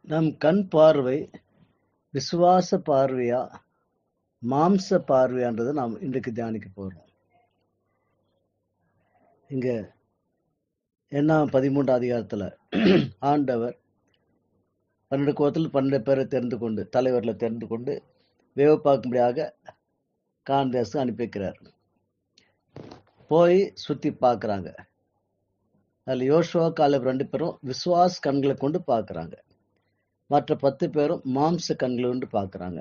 நம் கண் பார்வை விசுவாச பார்வையா, மாம்ச பார்வையான்றதை நாம் இன்றைக்கு தியானிக்க போறோம். இங்க என்ன 13 அதிகாரத்துல ஆண்டவர் 12 கோத்தில் 12 பேரை தெரிந்து கொண்டு, தலைவர்களை தெரிந்து கொண்டு வேவு பார்க்கும்படியாக கான் தேசம் அனுப்பி வைக்கிறார். போய் சுத்தி பார்க்கறாங்க. அதுல யோசுவா காலேப் 2 பேரும் விசுவாச கண்களை கொண்டு பார்க்கறாங்க. மற்ற 10 பேரும் மாம்ச கண்களை கொண்டு பார்க்கறாங்க.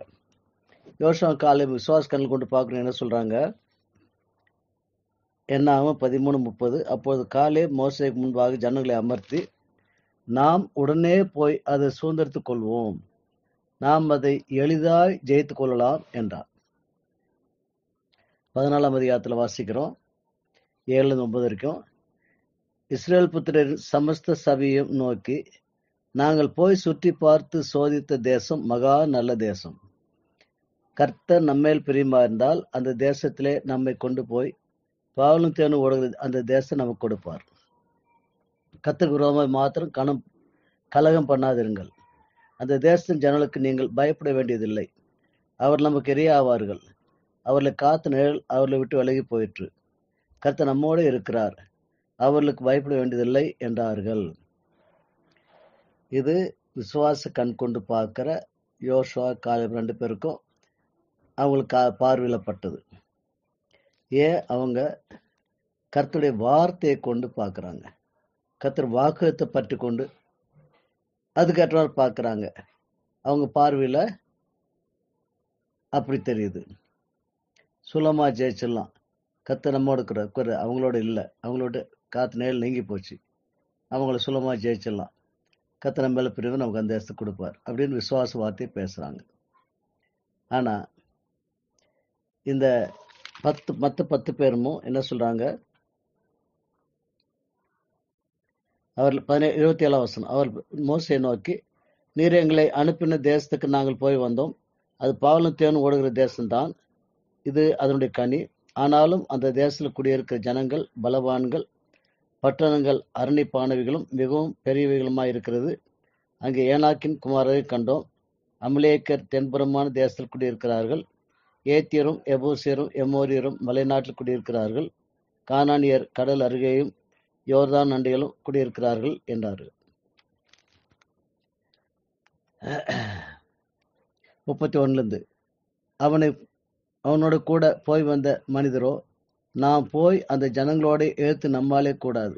யோசுவா காலேப் விசுவாச கண்கள் கொண்டு பார்க்கணும் என்ன சொல்றாங்க? என்னாகும் 13:30. அப்போது காலேப் மோசேக்கு முன்பாக ஜனங்களை அமர்த்தி, நாம் உடனே போய் அதை சுதந்திரத்துக் கொள்வோம், நாம் அதை எளிதாய் ஜெயித்துக் கொள்ளலாம் என்றார். 14ஆம் அதிகாரத்துல வாசிக்கிறோம் 7-9 வரைக்கும். இஸ்ரேல் புத்திரரின் சமஸ்த சபையும் நோக்கி, நாங்கள் போய் சுற்றி பார்த்து சோதித்த தேசம் மகா நல்ல தேசம். கர்த்தர் நம்மேல் பிரியமா இருந்தால் அந்த தேசத்திலே நம்மை கொண்டு போய் பாலும் தேனும் ஓடுகிற அந்த தேசம் நமக்கு கொடுப்பார். கர்த்தருக்கு விரோதமாய் மாத்திரம் கலகம் பண்ணாதிருங்கள். அந்த தேசத்தின் ஜனங்களுக்கு நீங்கள் பயப்பட வேண்டியதில்லை. அவர் நமக்கு இரையாவார்கள். அவர்களை காத்த நிழல் அவர்களை விட்டு விலகி போயிற்று. கர்த்தர் நம்மோடு இருக்கிறார், அவர்களுக்கு பயப்பட வேண்டியதில்லை என்றார்கள். இது விசுவாச கண் கொண்டு பார்க்கிற யோசுவா காலேப் 2 பேருக்கும் அவங்களுக்கு பார்வையிடப்பட்டது. ஏன்? அவங்க கர்த்தருடைய வார்த்தையை கொண்டு பார்க்கறாங்க. கர்த்தர் வாக்குத்தத்தை பற்றி கொண்டு அதுக்கேற்றவாறு பார்க்கறாங்க. அவங்க பார்வையில அப்படி தெரியுது. சுலமா ஜெயிச்சிடலாம், கர்த்தர் நம்மோடு இருக்கிறார், அவங்களோட இல்லை, அவங்களோட காத்து நேரில் நீங்கி போச்சு, அவங்கள சுலமா ஜெயிச்சிடலாம், கர்த்தர் நம்ம மேல பிரிவு நமக்கு அந்த தேசத்தை கொடுப்பார் அப்படின்னு விசுவாச வார்த்தையை பேசுறாங்க. ஆனா இந்த 10 பேரும் என்ன சொல்றாங்க? அவர் 27ஆம் வசனம், அவர் மோசேயை நோக்கி, நீர் எங்களை அனுப்பின தேசத்துக்கு நாங்கள் போய் வந்தோம், அது பாலும் தேனும் ஓடுகிற தேசம்தான், இது அதனுடைய கனி. ஆனாலும் அந்த தேசத்தில் குடியிருக்கிற ஜனங்கள் பலவான்கள், பட்டணங்கள் அரணிப்பானவைகளும் மிகவும் பெரியவைகளுமாய் இருக்கிறது. அங்கே ஏனாக்கின் குமாரரை கண்டோம். அமலேக்கர் தென்புறமான தேசத்தில் குடியிருக்கிறார்கள். ஏத்தியரும் எபூசியரும் எமோரியரும் மலைநாட்டில் குடியிருக்கிறார்கள். கானானியர் கடல் அருகேயும் யோர்தான் அண்டையிலும் குடியிருக்கிறார்கள் என்றார்கள். 31 அவனோட கூட போய் வந்த மனிதரோ, நாம் போய் அந்த ஜனங்களோட எழுத்து நம்மாலே கூடாது,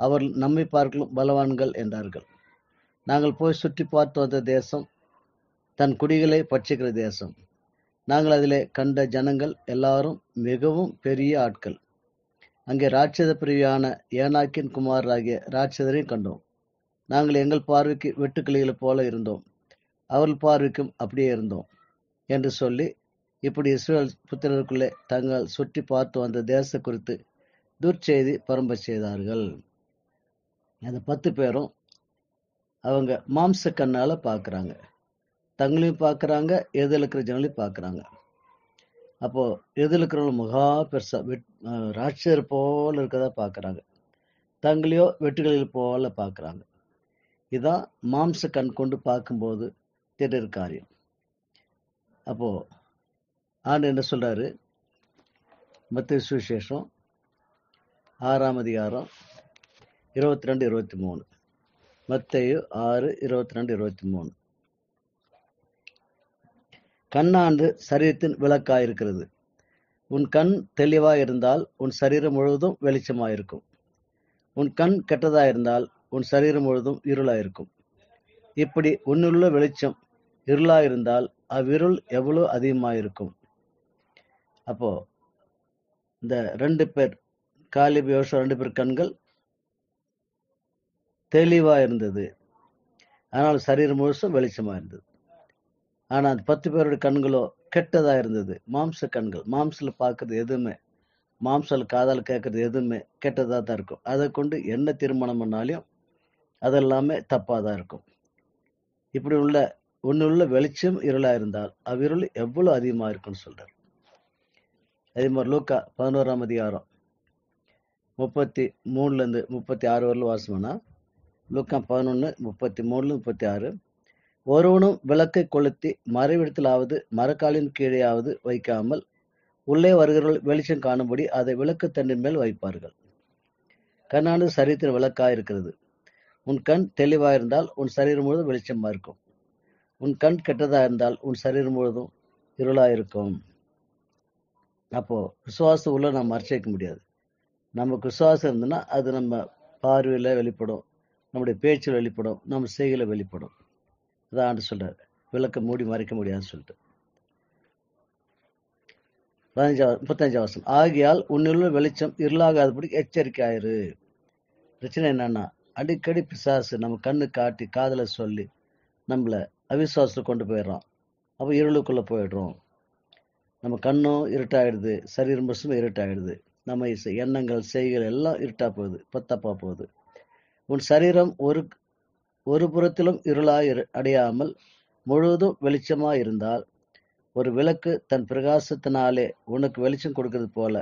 அவர் நம்மை பார்க்கலும் பலவான்கள் என்றார்கள். நாங்கள் போய் சுற்றி பார்த்து வந்த தேசம் தன் குடிகளை பட்சிக்கிற தேசம். நாங்கள் அதிலே கண்ட ஜனங்கள் எல்லாரும் மிகவும் பெரிய ஆட்கள். அங்கே ராட்சத பிரிவியான ஏனாக்கின் குமாரராகிய ராட்சதரையும் கண்டோம். நாங்கள் எங்கள் பார்வைக்கு வெட்டுக்கிளிகளை போல இருந்தோம், அவர்கள் பார்வைக்கும் அப்படியே இருந்தோம் என்று சொல்லி, இப்படி இஸ்ரேல் புத்திரருக்குள்ளே தங்கள் சுற்றி பார்த்து வந்த தேச குறித்து துர்ச்செய்தி பரம்ப செய்தார்கள். அந்த 10 பேரும் அவங்க மாம்ச கண்ணால பார்க்கறாங்க, தங்களையும் பார்க்கறாங்க, எதிர்க்கிற ஜனங்களையும் பார்க்கறாங்க. அப்போ எதிர்க்கிறவங்க மகா பெருசா ராட்சர் போல இருக்கதா பார்க்கறாங்க, தங்களையோ வெட்டுகளில் போல பார்க்கறாங்க. இதான் மாம்ச கண் கொண்டு பார்க்கும்போது தெரிகிற காரியம். அப்போ ஆண்டு என்ன சொல்றாரு? மத்தேயு சுவிசேஷம் 6ஆம் அதிகாரம் 22-23. மத்தேயு 6:22-23. கண்ணானது சரீரத்தின் விளக்காயிருக்கிறது. உன் கண் தெளிவாயிருந்தால் உன் சரீரம் முழுவதும் வெளிச்சமாயிருக்கும். உன் கண் கெட்டதாயிருந்தால் உன் சரீரம் முழுவதும் இருளாயிருக்கும். இப்படி உன்னுள்ள வெளிச்சம் இருளாயிருந்தால் அவ்விருள் எவ்வளவு அதிகமாயிருக்கும். அப்போ இந்த 2 பேர், காலேப் யோசுவா 2 பேர் கண்கள் தெளிவா இருந்தது, ஆனால் சரீரம் முழுசும் வெளிச்சமா இருந்தது. ஆனா அந்த 10 பேருடைய கண்களோ கெட்டதா இருந்தது, மாம்ச கண்கள். மாம்சல பார்க்கறது எதுவுமே, மாம்சல காதால் கேட்கறது எதுவுமே கெட்டதா தான் இருக்கும். அதை கொண்டு என்ன தீர்மானம் பண்ணாலும் அதெல்லாமே தப்பா தான் இருக்கும். இப்படி உள்ள வெளிச்சம் இருளா இருந்தால் அவ்விருள் எவ்வளவு அதிகமா இருக்குன்னு சொல்றாரு. அதே மாதிரி லூக்கா 11ஆம் அதிகாரம் 33-36 வரலும் வாசம்னா, லூக்கா 11:33-36. ஒருவனும் விளக்கை கொளுத்தி மறைவிடத்திலாவது மரக்காலின் கீழேயாவது வைக்காமல் உள்ளே வருகிறவர்கள் வெளிச்சம் காணும்படி அதை விளக்கு தண்டின் மேல் வைப்பார்கள். கண்ணானது சரீரத்தின் விளக்காயிருக்கிறது. உன் கண் தெளிவாயிருந்தால் உன் சரீரம் முழுவதும் வெளிச்சமா இருக்கும். உன் கண் கெட்டதா இருந்தால் உன் சரீரம் முழுவதும் இருளாயிருக்கும். அப்போ விசுவாசம் உள்ள நம்ம மறைச்சு வைக்க முடியாது. நமக்கு விசுவாசம் இருந்ததுன்னா அது நம்ம பார்வையில வெளிப்படும், நம்முடைய பேச்சில் வெளிப்படும், நம்ம செய்கையில வெளிப்படும். அதான் ஆண்டு சொல்றாரு, விளக்க மூடி மறைக்க முடியாதுன்னு சொல்லிட்டு. 35 வசனம். ஆகையால் உன்னுள்ள வெளிச்சம் இருளாகாதபடி எச்சரிக்கையாயிரு. பிரச்சனை என்னன்னா, அடிக்கடி பிசாசு நம்ம கண்ணு காட்டி காதல சொல்லி நம்மள அவிசுவாசத்துல கொண்டு போயிடுறான். அப்போ இருளுக்குள்ள போயிடுறோம். நம்ம கண்ணும் இருட்டாயிடுது, சரீரம் முழுசும் இருட்டாயிடுது, நம்ம எண்ணங்கள் செய்கள் எல்லாம் இருட்டா போகுது, தப்பா போகுது. உன் சரீரம் ஒரு புறத்திலும் இருளாய் அடையாமல் முழுவதும் வெளிச்சமாய் இருந்தால், ஒரு விளக்கு தன் பிரகாசத்தினாலே உனக்கு வெளிச்சம் கொடுக்கிறது போல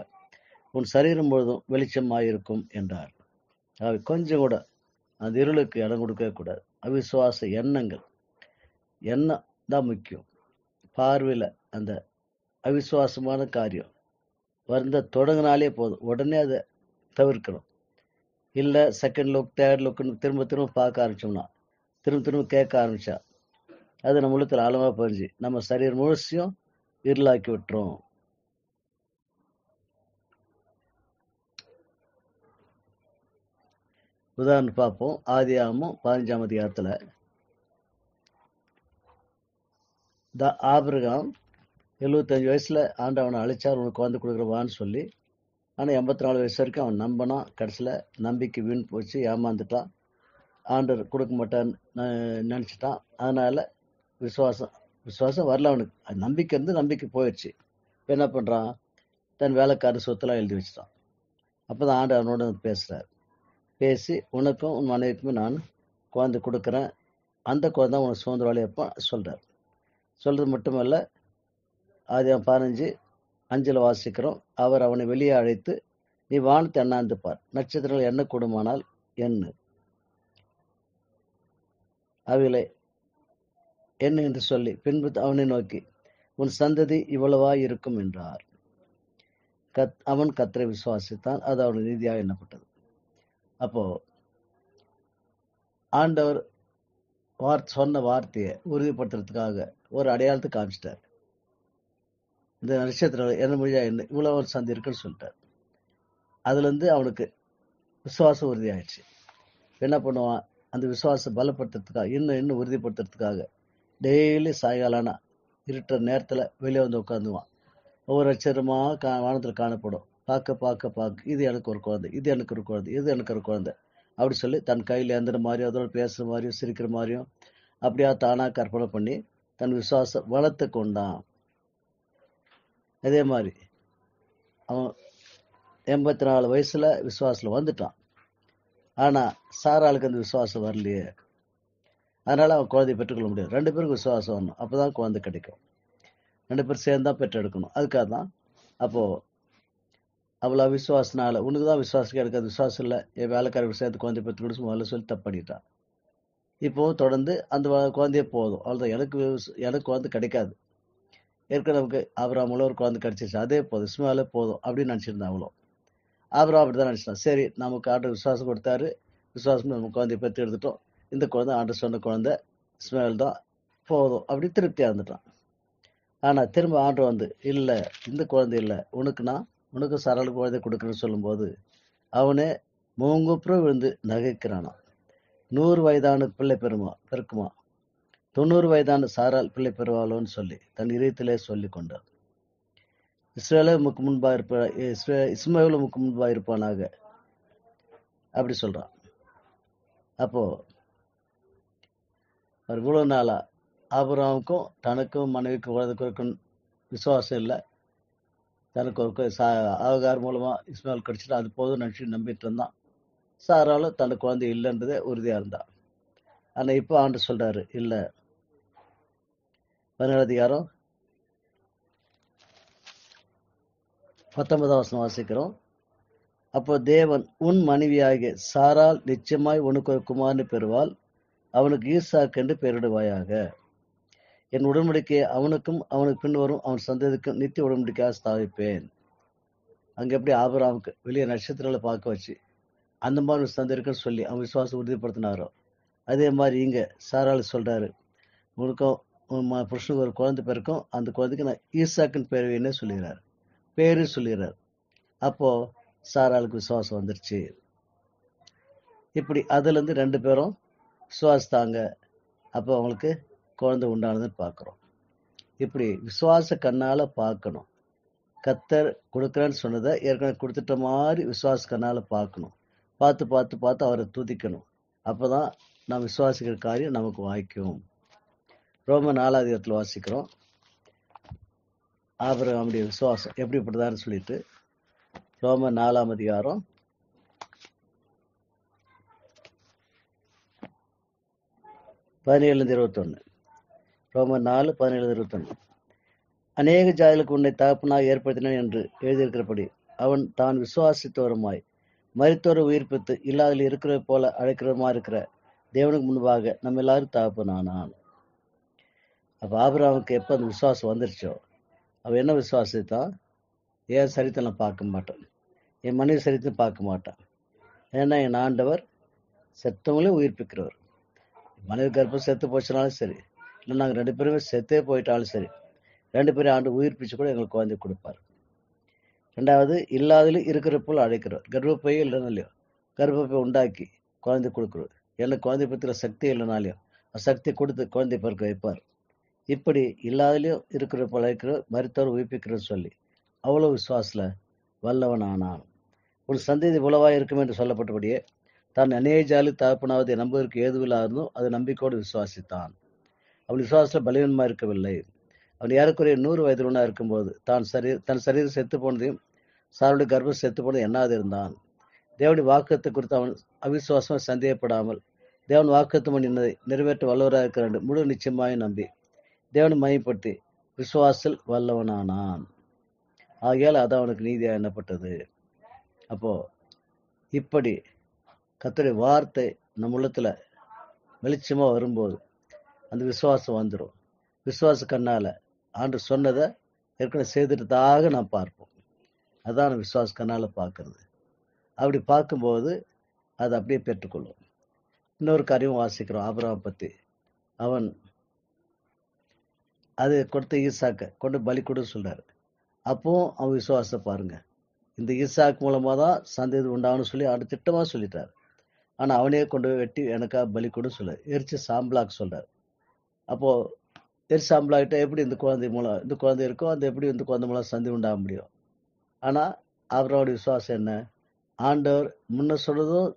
உன் சரீரம் முழுவதும் வெளிச்சமாயிருக்கும் என்றார். கொஞ்சம் கூட அந்த இருளுக்கு இடம் கொடுக்கவே கூடாது. அவிசுவாச எண்ணங்கள் எண்ணம் தான் முக்கியம். பார்வையில அந்த அவிசுவாசமான காரியம் வருந்த தொடங்கினாலே போதும், உடனே அதை தவிர்க்கணும். இல்லை செகண்ட் லுக் தேர்ட் லுக்குன்னு திரும்ப திரும்ப பார்க்க ஆரம்பிச்சோம்னா, திரும்ப திரும்ப கேட்க ஆரம்பிச்சா, அது நம்ம உள்ளத்தில் ஆழமா பதிஞ்சு நம்ம சரீரம் முழுசையும் இருளாக்கி விட்டுரும். உதாரணம் பார்ப்போம். ஆதியாகமம் 15ஆம் அதிகாரத்துல ஆபிரகாம் 75 வயசுல ஆண்டவனை அழைச்சார், உனக்கு குழந்தை கொடுக்குறவான்னு சொல்லி. ஆனா 84 வயசு வரைக்கும் அவன் நம்பினான். கடைசியில நம்பிக்கை வீண் போச்சு, ஏமாந்துட்டான், ஆண்டவர் கொடுக்க மாட்டான்னு நினைச்சிட்டான். அதனால விசுவாசம் வரல அவனுக்கு. அது நம்பிக்கை இருந்து நம்பிக்கை போயிடுச்சு. இப்போ என்ன பண்றான், தன் வேலைக்காரர் சொத்தெல்லாம் எழுதி வச்சுட்டான். அப்பதான் ஆண்டவர் அவனோட பேசுறாரு. பேசி உனக்கும் உன் மனைவிக்குமே நான் குழந்தை கொடுக்குறேன், அந்த குழந்தை உனக்கு சுதந்திரவாளி அப்போ சொல்றாரு. சொல்றது மட்டுமல்ல, ஆதியாகமம் 15:5 வாசிக்கிறோம். அவர் அவனை வெளியே அழைத்து, நீ வானத்தை எண்ணாந்து பார், நட்சத்திரங்கள் எண்ண கூடுமானால் எண்ணு, அவைகளை என்ன என்று சொல்லி பின்பு அவனை நோக்கி, உன் சந்ததி இவ்வளவாய் இருக்கும் என்றார். அவன் கர்த்தரை விசுவாசித்தான், அது அவனுக்கு நீதியாக எண்ணப்பட்டது. அப்போ ஆண்டவர் சொன்ன வார்த்தையை உறுதிப்படுத்துறதுக்காக ஒரு அடையாளத்தை காமிச்சிட்டார். இந்த நட்சத்திரம் என்ன மொழியா என்ன இவ்வளவு ஒரு சந்தி இருக்குன்னு சொல்லிட்டார். அதுல இருந்து அவனுக்கு விசுவாசம் உறுதியாயிடுச்சு. என்ன பண்ணுவான், அந்த விசுவாசம் பலப்படுத்துறதுக்காக இன்னும் உறுதிப்படுத்துறதுக்காக டெய்லி சாயங்காலானா இருட்டுற நேரத்துல வெளியே வந்து உட்காந்துவான். ஒவ்வொரு அச்சரமா வானத்துல காணப்படும். பார்க்க இது எனக்கு ஒரு குழந்தை, இது எனக்கு ஒரு குழந்தை, இது எனக்கு ஒரு குழந்தை அப்படி சொல்லி தன் கையில் ஏந்திர மாதிரியும் அதோட பேசுற மாதிரியும் சிரிக்கிற மாதிரியும் அப்படியா தானா கற்பனை பண்ணி தன் விசுவாசம் வளர்த்து கொண்டான். அதே மாதிரி அவன் 84 வயசுல விசுவாசத்துல வந்துட்டான். ஆனா சாராளுக்கு அந்த விசுவாசம் வரலையே. அதனால அவன் குழந்தைய பெற்றுக்கொள்ள முடியாது. 2 பேருக்கு விசுவாசம் வரணும், அப்பதான் குழந்தை கிடைக்கும். 2 பேரும் சேர்ந்தா பெற்றெடுக்கணும். அதுக்காக தான் அப்போ அவ்வளோ விசுவாசனால உனக்கு தான் விசுவாசம் கிடைக்காது, விசுவாசம் இல்லை, என் வேலைக்காரர்கள் சேர்த்து குழந்தை பெற்று கொடுத்து முதல்ல சொல்லி தப்பு பண்ணிட்டான். இப்போ தொடர்ந்து அந்த குழந்தையே போதும், அவ்வளோதான், எனக்கு குழந்தை கிடைக்காது. ஏற்கனவே நமக்கு ஆபிரகாமுல ஒரு குழந்தை கிடைச்சிச்சு, அதே போதும், இஸ்மாயிலே போதும் அப்படின்னு நினச்சிருந்தான். அவ்வளோ ஆபிரகாம் அப்படி தான் நினச்சிட்டான். சரி, நமக்கு ஆண்டவர் விசுவாசம் கொடுத்தாரு, விசுவாசம் நம்ம குழந்தைய பெற்று எடுத்துட்டோம், இந்த குழந்தை ஆண்டவர் சொன்ன குழந்தை இஸ்மாயில் தான், போதும் அப்படி திருப்தியாக இருந்துட்டான். ஆனால் திரும்ப ஆண்டவர் வந்து, இல்லை இந்த குழந்தை இல்லை, உனக்கு சரள குழந்தை கொடுக்குறேன்னு சொல்லும்போது அவனே மூங்குப்புறம் விழுந்து நகைக்கிறானா. 100 வயதான பிள்ளை பிறக்குமா, 90 வயதான சாரால் பிள்ளை பெறுவாளோன்னு சொல்லி தன் இதயத்திலே சொல்லி கொண்டார். இஸ்மாயிலுக்கு முன்பா இருப்பானாக அப்படி சொல்றான். அப்போ அவர் இவ்வளவு நாளா ஆபிரகாமுக்கும் தனக்கும் மனைவிக்கும் குழந்தைக்கும் விசுவாசம் இல்லை, தனக்கு ஒரு ஆகார் மூலமா இஸ்மாயில் கிடைச்சிட்டு அது போதும் நினைச்சு நம்பிட்டு இருந்தான். சாராலும் தனக்கு குழந்தை இல்லைன்றதே உறுதியா இருந்தான். ஆனா இப்போ ஆண்டு சொல்றாரு, இல்ல. 17 அதிகாரம் 19 வசனம் வாசிக்கிறோம். அப்போ தேவன், உன் மனைவியாகிய சாராள் நிச்சயமாய் உனக்கு ஒரு குமாரனை பெறுவாள், அவனுக்கு ஈசாக்கு என்று பெயரிடுவாயாக. என் உடன்படிக்கையை அவனுக்கும் அவனுக்கு பின் வரும் அவன் சந்ததிக்கும் நித்திய உடன்படிக்கையாக ஸ்தாபிப்பேன். அங்க எப்படி ஆபிரகாமுக்கு வெளியே நட்சத்திரங்களை பார்க்க வச்சு அந்த மாதிரி ஒரு சந்ததி இருக்குன்னு சொல்லி அவன் விசுவாசம் உறுதிப்படுத்தினாரோ, அதே மாதிரி இங்க சாராள் சொல்றாரு, உனக்கும் உன் புருஷனுக்கு ஒரு குழந்தை பிறக்கும், அந்த குழந்தைக்கு நான் ஈசாக்குன்னு பேர் வைன்னு சொல்லிடுறாரு, பேரு சொல்லிடுறாரு. அப்போ சாராளுக்கு விசுவாசம் வந்துருச்சு. இப்படி அதுல இருந்து 2 பேரும் விசுவாசித்தாங்க. அப்போ அவங்களுக்கு குழந்தை உண்டானதுன்னு பார்க்கிறோம். இப்படி விசுவாச கண்ணால பார்க்கணும். கத்தர் கொடுக்குறேன்னு சொன்னதை ஏற்கனவே கொடுத்துட்ட மாதிரி விசுவாச கண்ணால பார்க்கணும். பார்த்து பார்த்து பார்த்து அவரை துதிக்கணும். அப்பதான் நாம் விசுவாசிக்கிற காரியம் நமக்கு வாய்க்கும். ரோமர் 4ஆம் அதிகாரத்தில் வாசிக்கிறோம். ஆபிரகாமுடைய விசுவாசம் எப்படிப்பட்டதான்னு சொல்லிட்டு ரோமர் 4ஆம் அதிகாரம் 17-21. ரோமர் 4:17-21. அநேக ஜாதிகளுக்கு உன்னை தகப்பனாக ஏற்படுத்தினான் என்று எழுதியிருக்கிறபடி அவன் தான் விசுவாசித்தவருமாய் மரித்தோரை உயிர்ப்பித்து இல்லாதில் இருக்கிற போல அழைக்கிறவருமா இருக்கிற தேவனுக்கு முன்பாக நம்ம எல்லாரும் தகப்பனானான். அப்ப ஆபிரகாமுக்கு எப்ப அந்த விசுவாசம் வந்துருச்சோ, அவன் என்ன விசுவாசித்தான்? என் சரித்தை நான் பார்க்க மாட்டான், என் மனைவி சரித்தை பார்க்க மாட்டான். ஏன்னா என் ஆண்டவர் செத்தவங்களையும் உயிர்ப்பிக்கிறவர். மனைவி கர்ப்பம் செத்து போச்சுனாலும் சரி, இல்லை நாங்கள் 2 பேருமே செத்தே போயிட்டாலும் சரி, 2 பேரும் ஆண்டு உயிர்ப்பிச்சு கூட எங்களுக்கு குழந்தை கொடுப்பார். 2வது, இல்லாதலும் இருக்கிற போல் அழைக்கிறோம். கர்ப்பப்பையே இல்லைன்னா இல்லையோ, கர்ப்பப்பை உண்டாக்கி குழந்தை கொடுக்குறோம். எனக்கு குழந்தை பற்றின சக்தி இல்லைனாலையும் சக்தி கொடுத்து குழந்தை பிறக்க வைப்பார். இப்படி இல்லாதலையும் இருக்கிற போல் அழைக்கிறோம், மரித்தவர் உயிர்ப்பிக்கிறோம் சொல்லி அவ்வளோ விசுவாசில் வல்லவன் ஆனான். ஒரு சந்ததி உளவாய் இருக்கும் என்று சொல்லப்பட்டபடியே தான் அநேக ஜாதி தகப்பனாவதை நம்புவதற்கு ஏதுவில்லாத இருந்தும் அதை நம்பிக்கையோடு விசுவாசித்தான். அவன் விசுவாசத்தில் பலவீனமாக இருக்கவில்லை. அவன் ஏறக்குறைய 100 வயதுள்ளவனாக இருக்கும்போது தன் சரீரம் செத்து போனதையும் சாருடைய கர்ப்பம் செத்து போனது எண்ணாது இருந்தான். தேவனுடைய வாக்குத்தத்தை குறித்து அவன் அவிசுவாசமாக சந்தேகப்படாமல் தேவன் வாக்குத்தம் பண்ணினதை நிறைவேற்ற வல்லவராக இருக்கிற முழு நிச்சயமாய் நம்பி தேவனை மையப்படுத்தி விசுவாசத்தில் வல்லவனானான். ஆகையால் அது அவனுக்கு நீதியாக எண்ணப்பட்டது. அப்போ இப்படி கர்த்தருடைய வார்த்தை நம்ம உள்ளத்துல வெளிச்சமா வரும்போது அந்த விசுவாசம் வந்துடும். விசுவாச கண்ணால ஆண்டு சொன்னதை ஏற்கனவே செய்துட்டதாக நாம் பார்ப்போம். அதான் விசுவாச கண்ணால பார்க்கறது. அப்படி பார்க்கும்போது அதை அப்படியே பெற்றுக்கொள்ளும். இன்னொரு காரியம் வாசிக்கிறோம் ஆபிரகாம் பத்தி. அவன் அது கொடுத்த ஈசாக்க கொண்டு பலி கொடு சொல்றாரு. அப்போ அவன் விசுவாசத்தை பாருங்க, இந்த ஈசாக்கு மூலமா தான் சந்ததி உண்டாகணும்னு சொல்லி ஆண்டு திட்டமா சொல்லிட்டாரு. ஆனா அவனே கொண்டு போய் வெட்டி எனக்காக பலி கொடு சொல்ல எரிச்சு சாம்பலாக்கு சொல்றாரு. அப்போ எரிச்சு சாம்பலாகிட்ட எப்படி இந்த குழந்தை இருக்கோ அந்த எப்படி இந்த குழந்தை மூலம் சந்தி உண்டாக முடியும்? ஆனா அவரோட விசுவாசம் என்ன? ஆண்டவர் முன்ன சொல்றதும்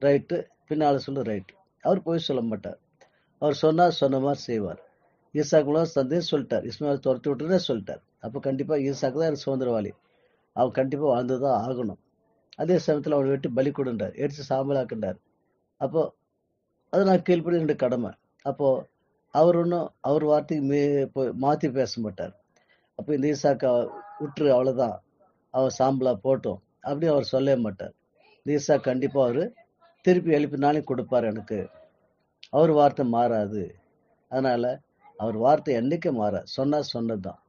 ரைட்டு, பின்னால சொல்றது ரைட்டு. அவர் போய் சொல்ல மாட்டார். அவர் சொன்ன மாதிரி செய்வார். ஈசாக்கு மூலம் சந்தையும் சொல்லிட்டார், இஸ்மாயில் துரத்தி விட்டுனே சொல்லிட்டார். அப்போ கண்டிப்பா ஈசாக்கு தான் எனக்கு சுதந்திரவாளி, அவன் கண்டிப்பா வாழ்ந்துதான் ஆகணும். அதே சமயத்தில் அவனை வெட்டி பலி கொடுன்றார், எரிச்சு சாம்பலாக்குண்டார். அப்போ அது நான் கீழ்ப்படி என்னுடைய கடமை. அப்போ அவர் ஒன்றும் அவர் வார்த்தைக்கு மாற்றி பேச மாட்டார். அப்போ இந்த ஈசாக்கா விட்டுரு அவ்வளோதான், அவர் சாம்பலா போட்டோம் அப்படி அவர் சொல்லவே மாட்டார். இந்த ஈசா கண்டிப்பா அவர் திருப்பி எழுப்பினாலே கொடுப்பார் எனக்கு. அவர் வார்த்தை மாறாது. அதனால அவர் வார்த்தை என்னைக்கு மாற சொன்னதுதான்.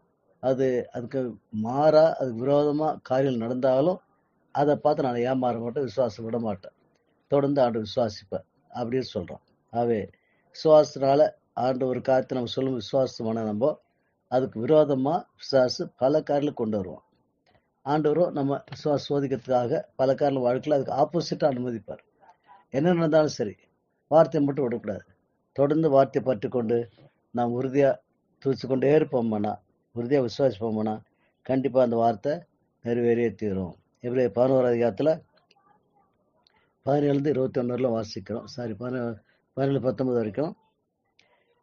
அதுக்கு மாறா அதுக்கு விரோதமா காரியம் நடந்தாலும் அதை பார்த்து நான் ஏமாற மாட்டேன், விசுவாசம் விட மாட்டேன், தொடர்ந்து ஆண்டு விசுவாசிப்பேன் அப்படின்னு சொல்றோம். ஆகவே விசுவாசத்தினால ஆண்டு ஒரு காரியத்தை நம்ம சொல்லும் விசுவாசமான நம்ம அதுக்கு விரோதமா விசுவாசு பல காரியங்களை கொண்டு வருவோம். ஆண்டவரும் நம்ம விசுவாசம் சோதிக்கிறதுக்காக பல காரணம் வாழ்க்கையில் அதுக்கு ஆப்போசிட்டா அனுமதிப்பார். என்ன நடந்தாலும் சரி, வார்த்தையை மட்டும் விடக்கூடாது. தொடர்ந்து வார்த்தையை பற்றி கொண்டு நாம் உறுதியா துதிச்சு கொண்டே இருப்போம்னா, உறுதியா விசுவாசிப்போம்னா கண்டிப்பா அந்த வார்த்தை நிறைவேறியே தீரும். எப்படி 11ஆம் அதிகாரத்துல 17-21 வாசிக்கிறோம். 17-19 வரைக்கும்.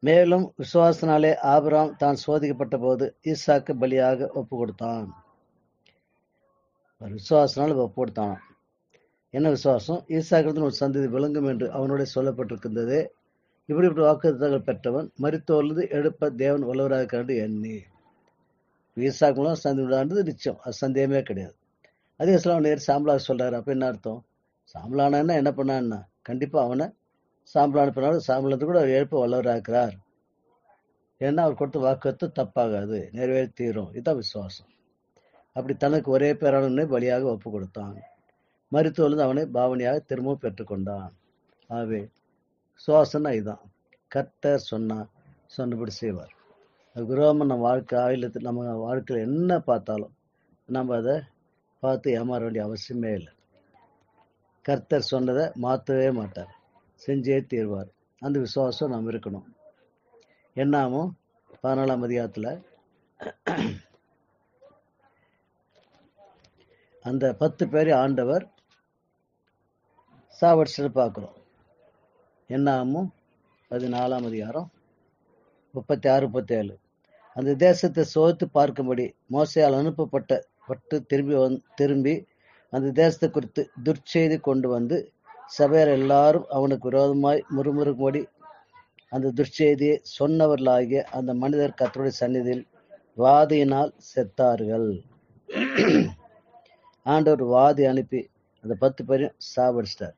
மேலும் விசுவாசனாலே ஆபிரகாம் தான் சோதிக்கப்பட்ட போது ஈசாக்கு பலியாக ஒப்பு கொடுத்தான். விசுவாசனால ஒப்பு கொடுத்தான். என்ன விசுவாசம்? ஈசாக்கு ஒரு சந்ததி விளங்கும் என்று அவனுடைய சொல்லப்பட்டிருக்கின்றது. இப்படிப்பட்ட வாக்குத்தத்தங்கள் பெற்றவன் மரித்தோர்ந்து எழுப்ப தேவன் வல்லவராக கண்டு எண்ணி. ஈசாக்கு மூலம் சந்தி உண்டானது நிச்சயம், அது சந்தேகமே கிடையாது. அதே அவன் நேர் சாம்பலாக சொல்றாரு. அப்ப என்ன அர்த்தம்? சாம்பலானா என்ன பண்ணான்னா கண்டிப்பா அவனை சாம்பல் அனுப்பினாலும் சாம்பலத்து கூட அவர் எழுப்ப வல்லவராக இருக்கிறார். ஏன்னா அவர் கொடுத்த வாக்குத்து தப்பாகாது, நிறைவேறி தீரும். இதுதான் விசுவாசம். அப்படி தனக்கு ஒரே பேராளனை பலியாக ஒப்பு கொடுத்தான். மருத்துவருந்து அவனை பாவனையாக திரும்பவும் பெற்றுக்கொண்டான். ஆகவே சுவாசனா இதுதான். கர்த்தர் சொன்னபடி செய்வார். அது விரோதமா நம்ம வாழ்க்கை ஆயுளத்தில் நம்ம வாழ்க்கையில் என்ன பார்த்தாலும் நம்ம அதை பார்த்து ஏமாற வேண்டிய அவசியமே இல்லை. கர்த்தர் சொன்னதை மாற்றவே மாட்டார், செஞ்சே தீர்வார். அந்த விசுவாசம் நாம் இருக்கணும். என்னாமோ 14ஆம் அதிகாரத்தில் அந்த 10 பேரை ஆண்டவர் சாவடிச்சு பார்க்கிறோம். என்னாமோ 14ஆம் அதிகாரம் 36, 37. அந்த தேசத்தை சோதித்து பார்க்கும்படி மோசையால் அனுப்பப்பட்டு திரும்பி அந்த தேசத்தை குறித்து துர்ச்செய்தி கொண்டு வந்து சபையார் எல்லாரும் அவனுக்கு விரோதமாய் முறுமுறுக்கும்படி அந்த துர்ச்செய்தியை சொன்னவர்களாகிய அந்த மனிதர் கர்த்தருடைய சந்நிதியில் வாதியினால் செத்தார்கள். ஆண்டவர் வாதி அனுப்பி அந்த 10 பேரையும் சாவடிச்சிட்டார்.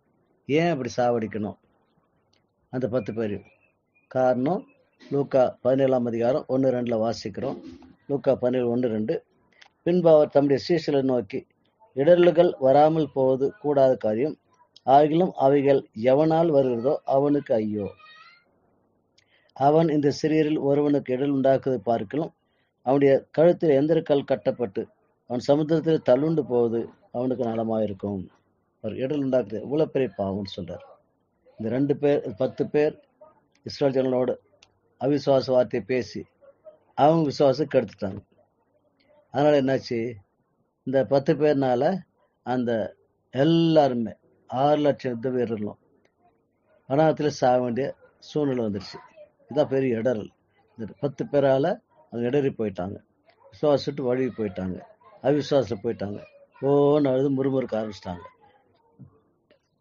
ஏன் அப்படி சாவடிக்கணும் அந்த 10 பேரையும்? காரணம் லூக்கா 17ஆம் அதிகாரம் 1-2 வாசிக்கிறோம். லூக்கா 17:1-2. பின்பு அவர் தம்முடைய சீஷர்களை நோக்கி, இடர்களுகள் வராமல் போவது கூடாத காரியம், ஆகிலும் அவைகள் எவனால் வருகிறதோ அவனுக்கு ஐயோ. அவன் இந்த சிறியரில் ஒருவனுக்கு இடல் உண்டாக்குவதை பார்க்கலாம், அவனுடைய கழுத்தில் எந்திரக்கல் கட்டப்பட்டு அவன் சமுத்திரத்தில் தள்ளுண்டு போவது அவனுக்கு நலமாயிருக்கும். அவர் இடல் உண்டாக்குறது இவ்வளவு பெரிய பாவம்னு சொல்றார். இந்த 10 பேர் இஸ்ரேல் ஜனங்களோட அவிசுவாச வார்த்தையை பேசி அவங்க விசுவாசம் கெடுத்துட்டாங்க. அதனால என்னாச்சு, இந்த 10 பேர்னால அந்த எல்லாருமே 6 லட்சம் யுத்த வீரர்களும் வனாகத்தில் சாக வேண்டிய சூழ்நிலை வந்துருச்சு. இதுதான் பெரிய இடரல். இந்த 10 பேரால அவங்க இடறி போயிட்டாங்க, விசுவாசிட்டு வழி போயிட்டாங்க, அவிசுவாசம் போயிட்டாங்க, ஓன்னு அழுது முறுமுறுக்க ஆரம்பிச்சிட்டாங்க.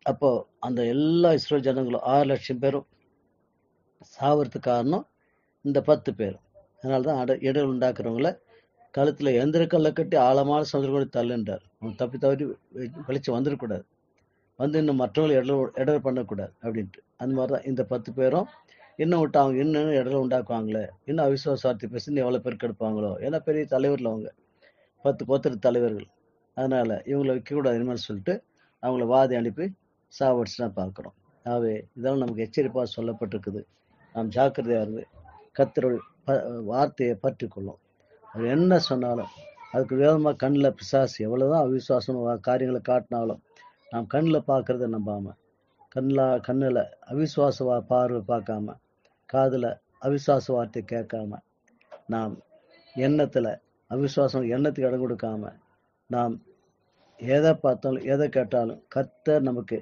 அப்போ அந்த எல்லா இஸ்ரேல் ஜனங்களும் 6 லட்சம் பேரும் சாவறதுக்கு காரணம் இந்த 10 பேர். அதனாலதான் இடர் உண்டாக்குறவங்கள கழுத்துல எந்திரக்கல்ல கட்டி ஆழமான சமுதிரம் தள்ளுன்றார். அவன் தப்பி கழிச்சு வந்துடக்கூடாது, வந்து இன்னும் மற்றவங்களை இடர் பண்ணக்கூடாது அப்படின்ட்டு. அந்த மாதிரிதான் இந்த 10 பேரும் இன்னும் விட்டு அவங்க இன்னும் இடர் உண்டாக்குவாங்களே, இன்னும் அவிசுவாச வார்த்தை பேசி எவ்வளவு பேர் கெடுப்பாங்களோ. ஏன்னா பெரிய தலைவர்கள் அவங்க 10 கோத்திர தலைவர்கள். அதனால இவங்களை வைக்கக்கூடாது இனிமேல் சொல்லிட்டு அவங்கள வாதி அனுப்பி சாவடிச்சு தான் பார்க்கிறோம். ஆகவே இதெல்லாம் நமக்கு எச்சரிப்பாக சொல்லப்பட்டிருக்குது. நாம் ஜாக்கிரதையா இருந்து கர்த்தருடைய வார்த்தையை பற்றி கொள்ளும். அவர் என்ன சொன்னாலும் அதுக்கு விரோதமாக கண்ணில் பிசாசு எவ்வளவுதான் அவிசுவாசம் காரியங்களை காட்டினாலும் நாம் கண்ணில் பார்க்கறத நம்பாம, கண்ணில் அவிசுவாச பார்வை பார்க்காம, காதுல அவிசுவாச வார்த்தை கேட்காம, நாம் எண்ணத்துல அவிசுவாசம் எண்ணத்துக்கு இடம் கொடுக்காம, நாம் எதை பார்த்தாலும் எதை கேட்டாலும் கர்த்தர் நமக்கு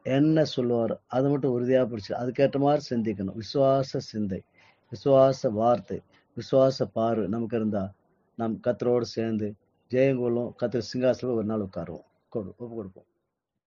என்ன சொல்லுவாரோ அதை மட்டும் உறுதியாக பிடிச்சி அதுக்கேற்ற மாதிரி சிந்திக்கணும். விசுவாச சிந்தை, விசுவாச வார்த்தை, விசுவாச பார்வை நமக்கு இருந்தா நாம் கர்த்தரோடு சேர்ந்து ஜெயங்கொள்ளும். கர்த்தர் சிங்காசனம் ஒரு நாள் உட்காருவோம், ஒப்பு கொடுப்போம்.